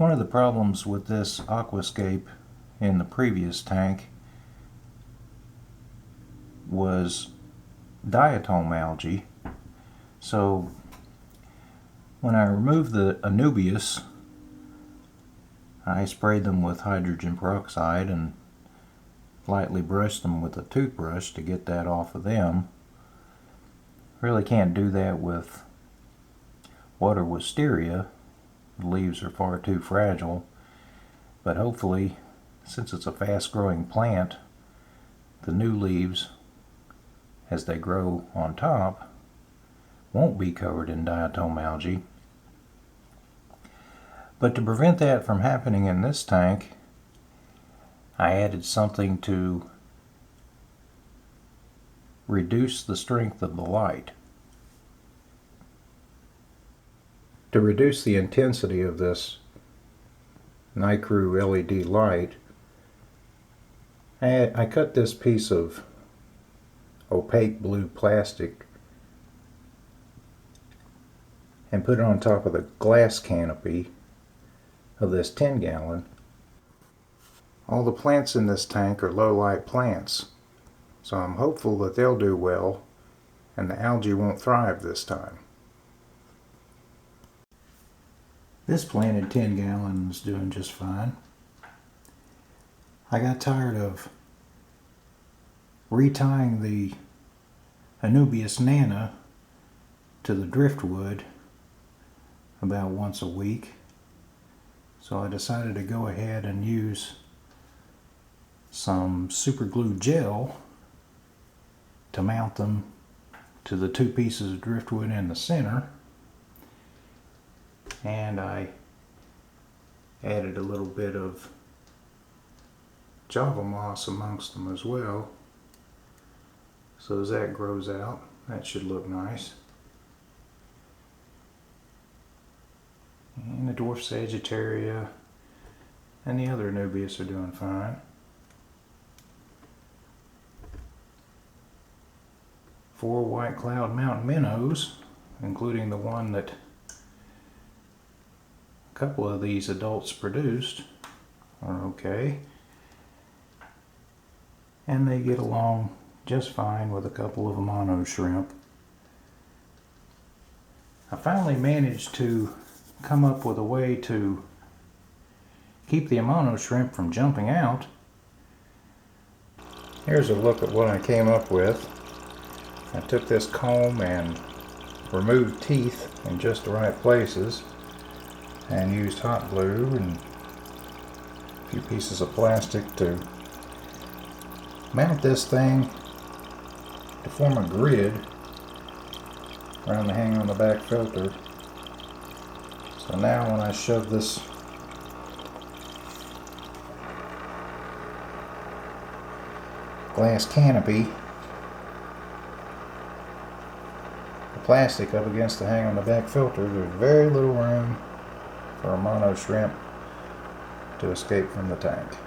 One of the problems with this aquascape in the previous tank was diatom algae. So when I removed the Anubias, I sprayed them with hydrogen peroxide and lightly brushed them with a toothbrush to get that off of them. Really can't do that with water wisteria. The leaves are far too fragile, but hopefully, since it's a fast-growing plant, the new leaves, as they grow on top, won't be covered in diatom algae. But to prevent that from happening in this tank, I added something to reduce the strength of the light. To reduce the intensity of this Nycrew LED light, I cut this piece of opaque blue plastic and put it on top of the glass canopy of this 10-gallon. All the plants in this tank are low light plants, so I'm hopeful that they'll do well and the algae won't thrive this time. This plant in 10 gallons is doing just fine. I got tired of retying the Anubias nana to the driftwood about once a week, so I decided to go ahead and use some super glue gel to mount them to the two pieces of driftwood in the center, and I added a little bit of Java moss amongst them as well. So as that grows out, that should look nice. And the dwarf Sagittaria and the other Anubias are doing fine. 4 white cloud mountain minnows, including the one that a couple of these adults produced, are okay. And they get along just fine with a couple of Amano shrimp. I finally managed to come up with a way to keep the Amano shrimp from jumping out. Here's a look at what I came up with. I took this comb and removed teeth in just the right places and used hot glue and a few pieces of plastic to mount this thing to form a grid around the hang on the back filter. So now when I shove this glass canopy, the plastic up against the hang on the back filter, there's very little room for Amano shrimp to escape from the tank.